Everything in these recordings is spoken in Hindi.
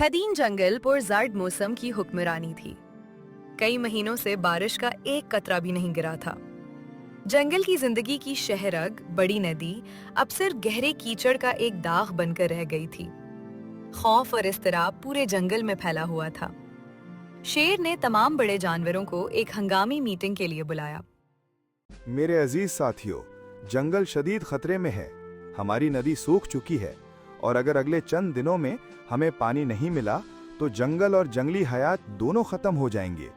कदीम जंगल पुरजर्द मौसम की हुक्मरानी थी। कई महीनों से बारिश का एक कतरा भी नहीं गिरा था। जंगल की जिंदगी की शहरग बड़ी नदी अब सिर्फ गहरे कीचड़ का एक दाग बनकर रह गई थी। खौफ और इस्तराब पूरे जंगल में फैला हुआ था। शेर ने तमाम बड़े जानवरों को एक हंगामी मीटिंग के लिए बुलाया। मेरे अजीज साथियों, जंगल शदीद खतरे में है। हमारी नदी सूख चुकी है और अगर अगले चंद दिनों में हमें पानी नहीं मिला तो जंगल और जंगली हयात दोनों खत्म हो जाएंगे।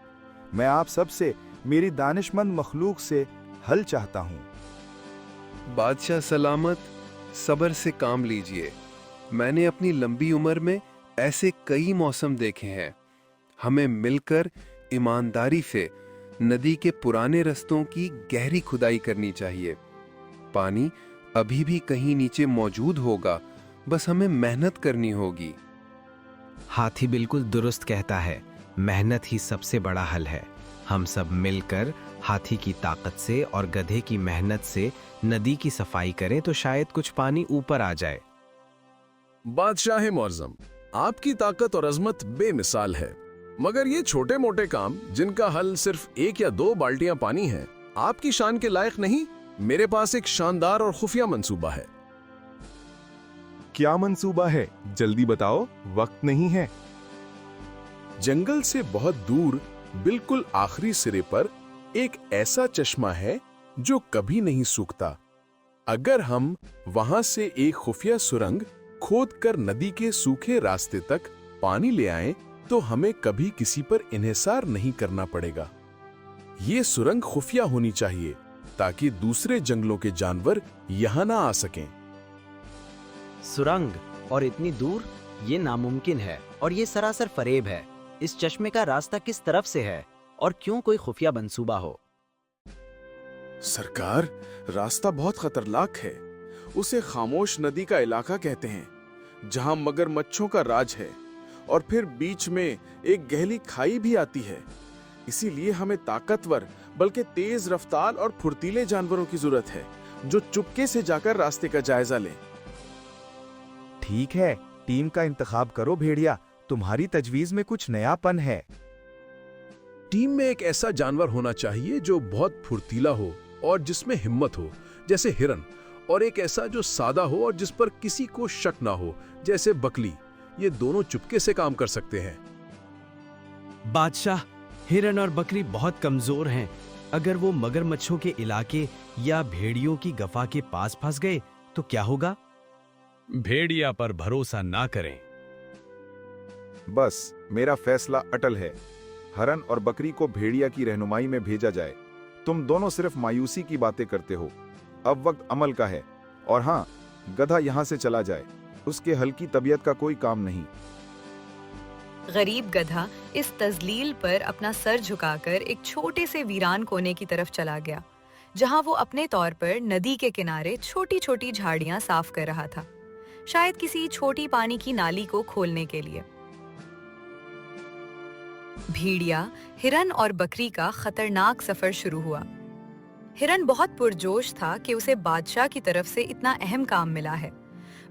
मैं आप सब से, मेरी दानिशमंद मखलूक से हल चाहता हूँ। बादशाह सलामत, सब्र से काम लीजिए। मैंने अपनी लंबी उम्र में ऐसे कई मौसम देखे हैं। हमें मिलकर ईमानदारी से नदी के पुराने रास्तों की गहरी खुदाई करनी चाहिए। पानी अभी भी कहीं नीचे मौजूद होगा, बस हमें मेहनत करनी होगी। हाथी बिल्कुल दुरुस्त कहता है, मेहनत ही सबसे बड़ा हल है। हम सब मिलकर हाथी की ताकत से और गधे की मेहनत से नदी की सफाई करें तो शायद कुछ पानी ऊपर आ जाए। बादशाह मुअज़्ज़म, आपकी ताकत और अजमत बेमिसाल है, मगर ये छोटे मोटे काम जिनका हल सिर्फ 1 या 2 बाल्टियां पानी है, आपकी शान के लायक नहीं। मेरे पास एक शानदार और खुफिया मंसूबा है। क्या मंसूबा है? जल्दी बताओ, वक्त नहीं है। जंगल से बहुत दूर बिल्कुल आखिरी सिरे पर एक ऐसा चश्मा है जो कभी नहीं सूखता। अगर हम वहां से एक खुफिया सुरंग खोदकर नदी के सूखे रास्ते तक पानी ले आएं, तो हमें कभी किसी पर इन्हिसार नहीं करना पड़ेगा। ये सुरंग खुफिया होनी चाहिए ताकि दूसरे जंगलों के जानवर यहां ना आ सकें। सुरंग और इतनी दूर, ये नामुमकिन है और ये सरासर फरेब है। इस चश्मे का रास्ता किस तरफ से है और क्यों कोई खुफिया मंसूबा हो? सरकार, रास्ता बहुत खतरनाक है। उसे खामोश नदी का इलाका कहते हैं, जहां मगरमच्छों का राज है और फिर बीच में एक गहरी खाई भी आती है। इसीलिए हमें ताकतवर बल्कि तेज रफ्तार और फुर्तीले जानवरों की जरूरत है जो चुपके से जाकर रास्ते का जायजा लें। ठीक है, टीम का इंतखाब करो भेड़िया, तुम्हारी तजवीज में कुछ नयापन है। टीम में एक ऐसा जानवर होना चाहिए जो बहुत फुर्तीला हो और जिसमें हिम्मत हो, जैसे हिरन, और एक ऐसा जो सादा हो और जिस पर किसी को शक ना हो, जैसे बकली। ये दोनों चुपके से काम कर सकते हैं। बादशाह, हिरन और बकरी बहुत कमजोर हैं। अगर वो मगरमच्छों के इलाके या भेड़ियों की गफा के पास फंस गए तो क्या होगा? भेड़िया पर भरोसा ना करें। बस मेरा फैसला अटल है। हरन और बकरी को भेड़िया की रहनुमाई में भेजा जाए। तुम दोनों सिर्फ मायूसी की बातें करते हो। अब वक्त अमल का है। और हाँ, गधा यहां से चला जाए, उसके हल्की तबीयत का कोई काम नहीं। गरीब गधा इस तजलील पर अपना सर झुकाकर एक छोटे से वीरान कोने की तरफ चला गया, जहां वो अपने तौर पर नदी के किनारे छोटी छोटी झाड़ियां साफ कर रहा था, शायद किसी छोटी पानी की नाली को खोलने के लिए। भेड़िया, हिरन और बकरी का खतरनाक सफर शुरू हुआ। हिरन बहुत पुरजोश था कि उसे बादशाह की तरफ से इतना अहम काम मिला है,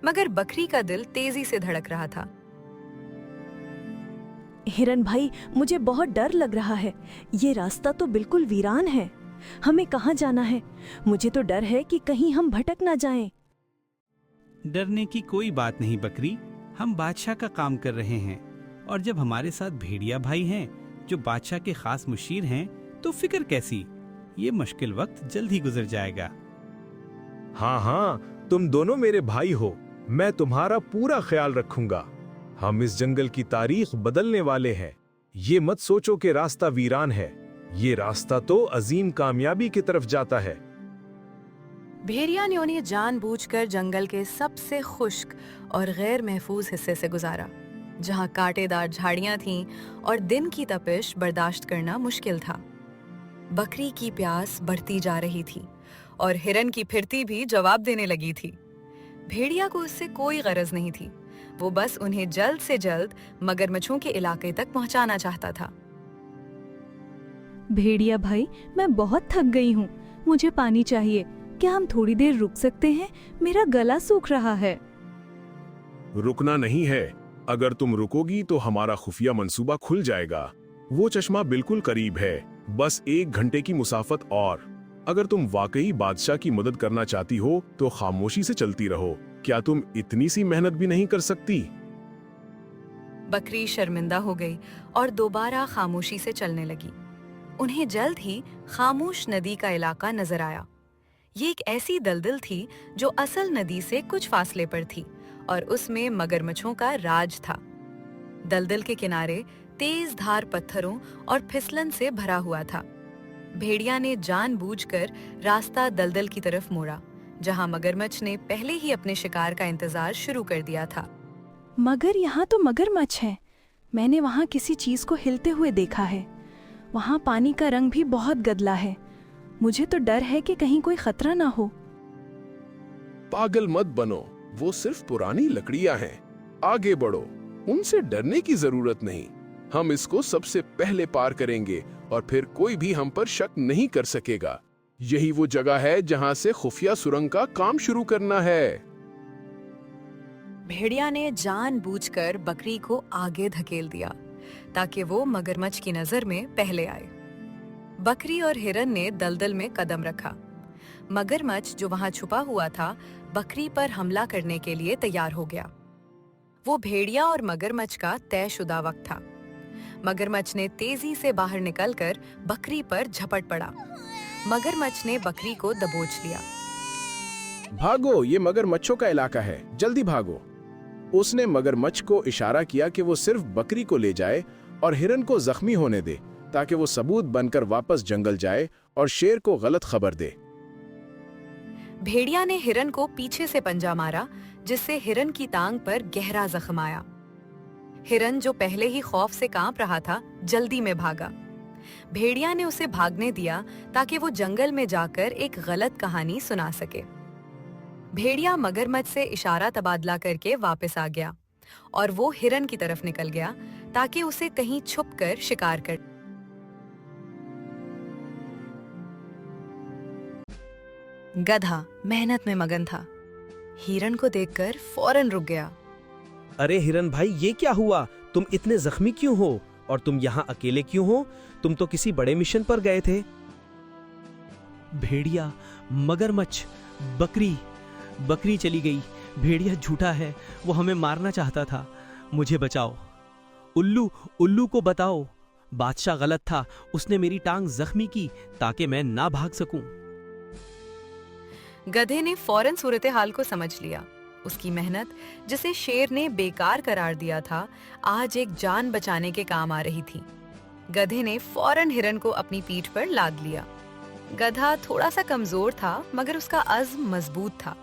मगर बकरी का दिल तेजी से धड़क रहा था। हिरन भाई, मुझे बहुत डर लग रहा है। ये रास्ता तो बिल्कुल वीरान है। हमें कहाँ जाना है? मुझे तो डर है कि कहीं हम भटक ना जाएं। डरने की कोई बात नहीं बकरी, हम बादशाह का काम कर रहे हैं और जब हमारे साथ भेड़िया भाई हैं जो बादशाह के खास मुशीर हैं, तो फिक्र कैसी। ये मुश्किल वक्त जल्द ही गुजर जाएगा। हाँ हाँ, तुम दोनों मेरे भाई हो। मैं तुम्हारा पूरा ख्याल रखूंगा। हम इस जंगल की तारीख बदलने वाले हैं। ये मत सोचो कि रास्ता वीरान है। ये रास्ता तो अजीम कामयाबी की तरफ जाता है। भेड़िया ने उन्हें जानबूझकर जंगल के सबसे खुश्क और गैर महफूज हिस्से से गुजारा, जहां कांटेदार झाड़ियां थीं और दिन की तपिश बर्दाश्त करना मुश्किल था। बकरी की प्यास बढ़ती जा रही थी और हिरन की फिरती भी जवाब देने लगी थी। भेड़िया को उससे कोई गरज नहीं थी। वो बस उन्हें जल्द से जल्द मगरमच्छों के इलाके तक पहुंचाना चाहता था। भेड़िया भाई, मैं बहुत थक गई हूँ। मुझे पानी चाहिए। क्या हम थोड़ी देर रुक सकते हैं? मेरा गला सूख रहा है। रुकना नहीं है, अगर तुम रुकोगी तो हमारा खुफिया मंसूबा खुल जाएगा। वो चश्मा बिल्कुल करीब है, बस 1 घंटे की मुसाफत और। अगर तुम वाकई बादशाह की मदद करना चाहती हो तो खामोशी से चलती रहो। क्या तुम इतनी सी मेहनत भी नहीं कर सकती? बकरी शर्मिंदा हो गई और दोबारा खामोशी से चलने लगी। उन्हें जल्द ही खामोश नदी का इलाका नजर आया। ये एक ऐसी दलदल थी जो असल नदी से कुछ फासले पर थी और उसमें मगरमच्छों का राज था। दलदल के किनारे तेज धार पत्थरों और फिसलन से भरा हुआ था। भेड़िया ने जानबूझकर रास्ता दलदल की तरफ मोड़ा, जहां मगरमच्छ ने पहले ही अपने शिकार का इंतजार शुरू कर दिया था। मगर यहाँ तो मगरमच्छ है। मैंने वहाँ किसी चीज को हिलते हुए देखा है। वहाँ पानी का रंग भी बहुत गदला है। मुझे तो डर है कि कहीं कोई खतरा ना हो। पागल मत बनो, वो सिर्फ पुरानी लकड़ियां हैं। आगे बढ़ो, उनसे डरने की जरूरत नहीं। हम इसको सबसे पहले पार करेंगे और फिर कोई भी हम पर शक नहीं कर सकेगा। यही वो जगह है जहां से खुफिया सुरंग का काम शुरू करना है। भेड़िया ने जानबूझकर बकरी को आगे धकेल दिया ताकि वो मगरमच्छ की नजर में पहले आए। बकरी और हिरन ने दलदल में कदम रखा। मगरमच्छ जो वहां छुपा हुआ था, बकरी पर हमला करने के लिए तैयार हो गया। वो भेड़िया और मगरमच्छ का तयशुदा वक्त था। मगरमच्छ ने तेजी से बाहर निकलकर बकरी पर झपट पड़ा। मगरमच्छ ने बकरी को दबोच लिया। भागो, ये मगरमच्छों का इलाका है, जल्दी भागो। उसने मगरमच्छ को इशारा किया कि वो सिर्फ बकरी को ले जाए और हिरन को जख्मी होने दे, ताकि वो सबूत बनकर वापस जंगल जाए और शेर को गलत खबर दे। भेड़िया ने हिरन को पीछे से पंजा मारा, जिससे हिरन की टांग पर गहरा जख्म आया। हिरन, जो पहले ही खौफ से कांप रहा था, जल्दी में भागा। भेड़िया ने उसे भागने दिया ताकि वो जंगल में जाकर एक गलत कहानी सुना सके। भेड़िया मगरमच्छ से इशारा तबादला करके वापस आ गया और वो हिरन की तरफ निकल गया ताकि उसे कहीं छुपकर शिकार कर। गधा मेहनत में मगन था। हिरन को देखकर फौरन रुक गया। अरे हिरन भाई, ये क्या हुआ? तुम इतने जख्मी क्यों हो? और तुम यहाँ अकेले क्यों हो? तुम तो किसी बड़े मिशन पर गए थे। भेड़िया, मगरमच्छ, बकरी चली गई। भेड़िया झूठा है, वो हमें मारना चाहता था। मुझे बचाओ। उल्लू को बताओ। बादशाह गलत था, उसने मेरी टांग जख्मी की ताकि मैं ना भाग सकूं। गधे ने फौरन सूरत हाल को समझ लिया। उसकी मेहनत, जिसे शेर ने बेकार करार दिया था, आज एक जान बचाने के काम आ रही थी। गधे ने फौरन हिरन को अपनी पीठ पर लाद लिया। गधा थोड़ा सा कमजोर था, मगर उसका अज़्म मजबूत था।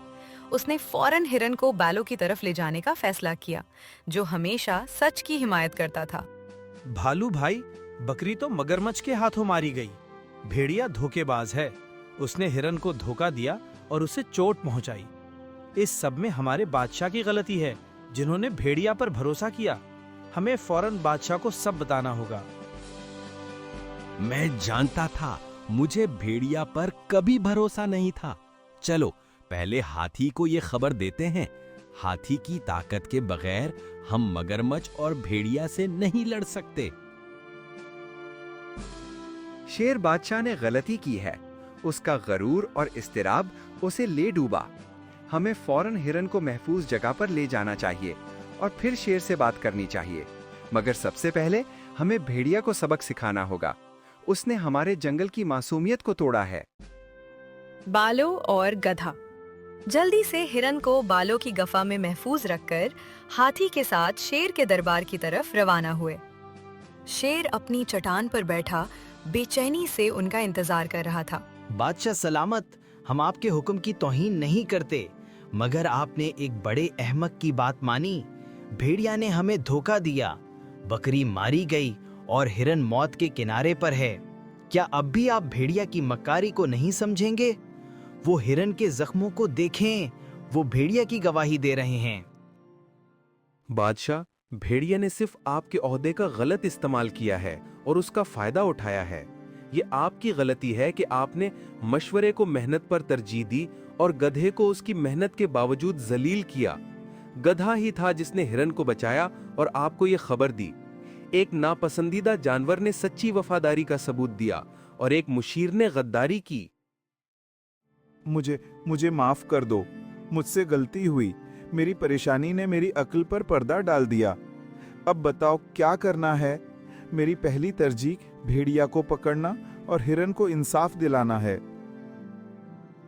उसने फौरन हिरन को बैलों की तरफ ले जाने का फैसला किया, जो हमेशा सच की हिमायत करता था। भालू भाई, बकरी तो मगरमच्छ के हाथों मारी गई। भेड़िया धोखेबाज है, उसने हिरन को धोखा दिया और उसे चोट पहुंचाई। इस सब में हमारे बादशाह की गलती है, जिन्होंने भेड़िया पर भरोसा किया। हमें फौरन बादशाह को सब बताना होगा। मैं जानता था, मुझे भेड़िया पर कभी भरोसा नहीं था। चलो पहले हाथी को ये खबर देते हैं। हाथी की ताकत के बगैर हम मगरमच्छ और भेड़िया से नहीं लड़ सकते। शेर बादशाह ने गलती की है। उसका गरूर और इस्तिराब उसे ले डूबा। हमें फौरन हिरन को महफूज जगह पर ले जाना चाहिए और फिर शेर से बात करनी चाहिए। मगर सबसे पहले हमें भेड़िया को सबक सिखाना होगा। उसने हमारे जंगल की मासूमियत को तोड़ा है। बालों और गधा जल्दी से हिरन को बालों की गफा में महफूज रखकर हाथी के साथ शेर के दरबार की तरफ रवाना हुए। शेर अपनी चट्टान पर बैठा बेचैनी से उनका इंतजार कर रहा था। बादशाह सलामत, हम आपके हुक्म की तौहीन नहीं करते, मगर आपने एक बड़े अहमक की बात मानी। भेड़िया ने हमें धोखा दिया, बकरी मारी गई और हिरन मौत के किनारे पर है। क्या अब भी आप भेड़िया की मक्कारी को नहीं समझेंगे? वो हिरन के जख्मों को देखें, वो भेड़िया की गवाही दे रहे हैं। बादशाह, भेड़िया ने सिर्फ आपके ओहदे का गलत इस्तेमाल किया है और उसका फायदा उठाया है। ये आपकी गलती है कि आपने मशवरे को मेहनत पर तरजीह दी और गधे को उसकी मेहनत के बावजूद जलील किया। गधा ही था जिसने हिरन को बचाया और आपको ये खबर दी। एक नापसंदीदा जानवर ने सच्ची वफादारी का सबूत दिया और एक मुशीर ने गद्दारी की। मुझे माफ कर दो, मुझसे गलती हुई। मेरी परेशानी ने मेरी अक्ल पर पर्दा डाल दिया। अब बताओ क्या करना है। मेरी पहली तरजीह भेड़िया को पकड़ना और हिरन को इंसाफ दिलाना है।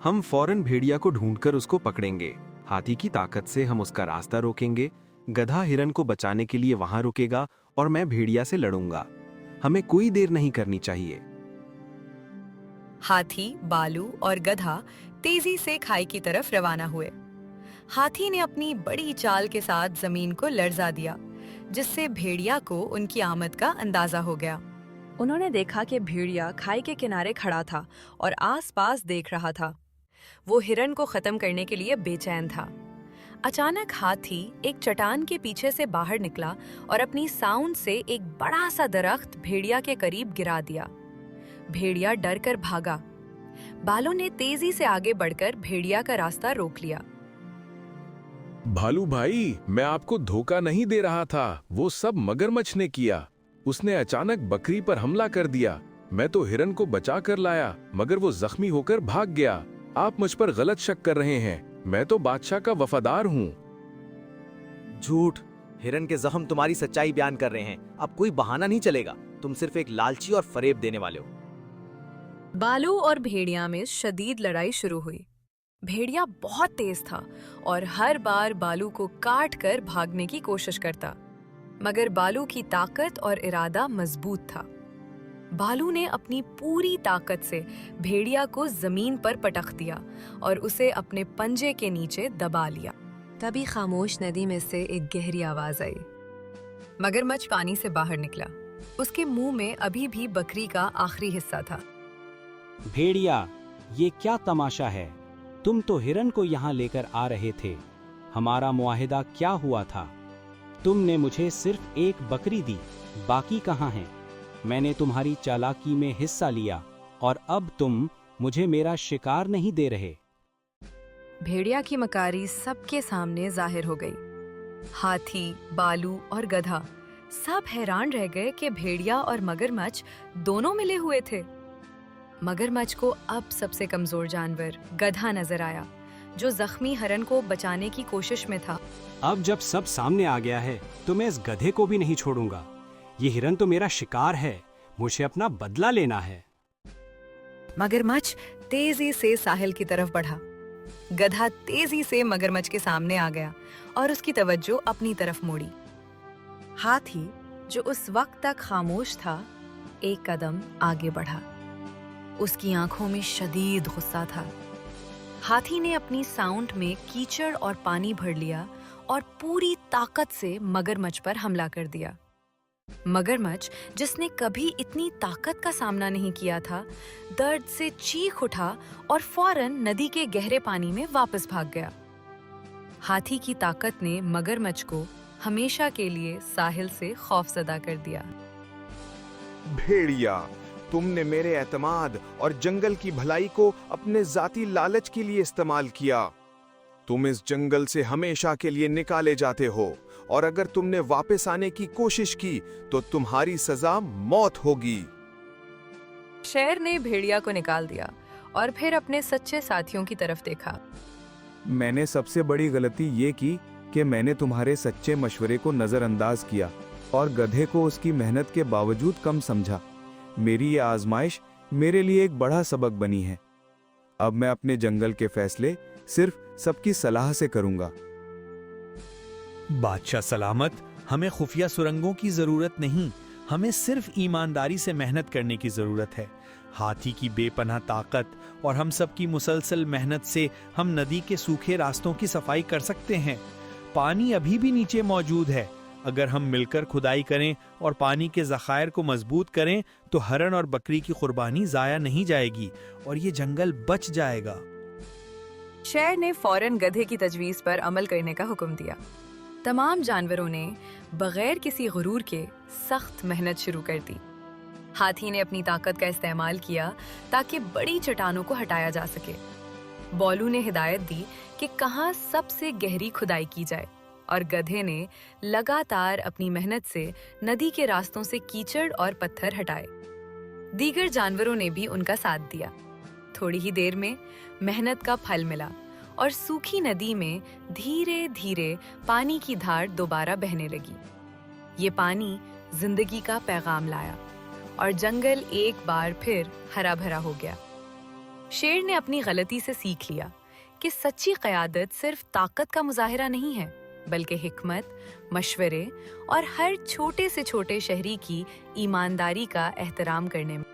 हम फौरन भेड़िया को ढूंढकर उसको पकड़ेंगे। हाथी की ताकत से हम उसका रास्ता रोकेंगे। गधा हिरन को बचाने के लिए वहां रुकेगा और मैं भेड़िया से लड़ूंगा। हमें कोई देर नहीं करनी चाहिए। हाथी, बालू और गधा तेजी से खाई की तरफ रवाना हुए। हाथी ने अपनी बड़ी चाल के साथ जमीन को लर्जा दिया, जिससे भेड़िया को उनकी आमद का अंदाजा हो गया। उन्होंने देखा कि भेड़िया खाई के किनारे खड़ा था और आसपास देख रहा था। वो हिरन को खत्म करने के लिए बेचैन था। अचानक हाथी एक चट्टान के पीछे से बाहर निकला और अपनी साउंड से एक बड़ा सा दरख्त भेड़िया के करीब गिरा दिया। भेड़िया डर कर भागा। बालों ने तेजी से आगे बढ़कर भेड़िया का रास्ता रोक लिया। भालू भाई, मैं आपको धोखा नहीं दे रहा था। वो सब मगरमच्छ ने किया। उसने अचानक बकरी पर हमला कर दिया। मैं तो हिरन को बचा कर लाया, मगर वो जख्मी होकर भाग गया। आप मुझ पर गलत शक कर रहे हैं। मैं तो बादशाह का वफादार हूँ। झूठ। हिरन के जख्म तुम्हारी सच्चाई बयान कर रहे हैं। अब कोई बहाना नहीं चलेगा। तुम सिर्फ एक लालची और फरेब देने वाले हो। बालू और भेड़िया में शदीद लड़ाई शुरू हुई। भेड़िया बहुत तेज था और हर बार बालू को काट कर भागने की कोशिश करता, मगर बालू की ताकत और इरादा मजबूत था। बालू ने अपनी पूरी ताकत से भेड़िया को जमीन पर पटक दिया और उसे अपने पंजे के नीचे दबा लिया। तभी खामोश नदी में से एक गहरी आवाज आई। मगरमच्छ पानी से बाहर निकला। उसके मुंह में अभी भी बकरी का आखिरी हिस्सा था। भेड़िया, ये क्या तमाशा है? तुम तो हिरन को यहाँ लेकर आ रहे थे। हमारा मुआहिदा क्या हुआ था? तुमने मुझे सिर्फ एक बकरी दी, बाकी कहाँ हैं? मैंने तुम्हारी चालाकी में हिस्सा लिया और अब तुम मुझे मेरा शिकार नहीं दे रहे। भेड़िया की मकारी सबके सामने जाहिर हो गई। हाथी, बालू और गधा सब हैरान रह गए कि भेड़िया और मगरमच्छ दोनों मिले हुए थे। मगरमच्छ को अब सबसे कमजोर जानवर गधा नजर आया, जो जख्मी हिरन को बचाने की कोशिश में था। अब जब सब सामने आ गया है तो मैं इस गधे को भी नहीं छोड़ूंगा। ये हिरन तो मेरा शिकार है, मुझे अपना बदला लेना है। मगरमच्छ तेजी से साहिल की तरफ बढ़ा। गधा तेजी से मगरमच्छ के सामने आ गया और उसकी तवज्जो अपनी तरफ मोड़ी। हाथी, जो उस वक्त तक खामोश था, एक कदम आगे बढ़ा। उसकी आंखों में शदीद गुस्सा था। हाथी ने अपनी साउंड में कीचड़ और पानी भर लिया और पूरी ताकत से मगरमच्छ पर हमला कर दिया। मगरमच्छ, जिसने कभी इतनी ताकत का सामना नहीं किया था, दर्द से चीख उठा और फौरन नदी के गहरे पानी में वापस भाग गया। हाथी की ताकत ने मगरमच्छ को हमेशा के लिए साहिल से खौफजदा कर दिया। भेड़िया, तुमने मेरे एतमाद और जंगल की भलाई को अपने जाती लालच के लिए इस्तेमाल किया। तुम इस जंगल से हमेशा के लिए निकाले जाते हो और अगर तुमने वापस आने की कोशिश की तो तुम्हारी सजा मौत होगी। शेर ने भेड़िया को निकाल दिया और फिर अपने सच्चे साथियों की तरफ देखा। मैंने सबसे बड़ी गलती ये की कि मैंने तुम्हारे सच्चे मशवरे को नजरअंदाज किया और गधे को उसकी मेहनत के बावजूद कम समझा। मेरी ये आजमाइश मेरे लिए एक बड़ा सबक बनी है। अब मैं अपने जंगल के फैसले सिर्फ सबकी सलाह से करूंगा। बादशाह सलामत, हमें खुफिया सुरंगों की जरूरत नहीं, हमें सिर्फ ईमानदारी से मेहनत करने की जरूरत है। हाथी की बेपनाह ताकत और हम सब की मुसलसल मेहनत से हम नदी के सूखे रास्तों की सफाई कर सकते हैं। पानी अभी भी नीचे मौजूद है। अगर हम मिलकर खुदाई करें और पानी के ज़खायर को मजबूत करें तो हरन और बकरी की कुर्बानी जाया नहीं जाएगी और ये जंगल बच जाएगा। शेर ने फौरन गधे की तजवीज पर अमल करने का हुक्म दिया। तमाम जानवरों ने बगैर किसी गुरूर के सख्त मेहनत शुरू कर दी। हाथी ने अपनी ताकत का इस्तेमाल किया ताकि बड़ी चट्टानों को हटाया जा सके। बालू ने हिदायत दी कि कहाँ सबसे गहरी खुदाई की जाए और गधे ने लगातार अपनी मेहनत से नदी के रास्तों से कीचड़ और पत्थर हटाए। दीगर जानवरों ने भी उनका साथ दिया। थोड़ी ही देर में मेहनत का फल मिला और सूखी नदी में धीरे धीरे पानी की धार दोबारा बहने लगी। ये पानी जिंदगी का पैगाम लाया और जंगल एक बार फिर हरा भरा हो गया। शेर ने अपनी गलती से सीख लिया कि सच्ची क़यादत सिर्फ ताकत का मुजाहिरा नहीं है, बल्कि हिकमत, मशवरे और हर छोटे से छोटे शहरी की ईमानदारी का एहतराम करने में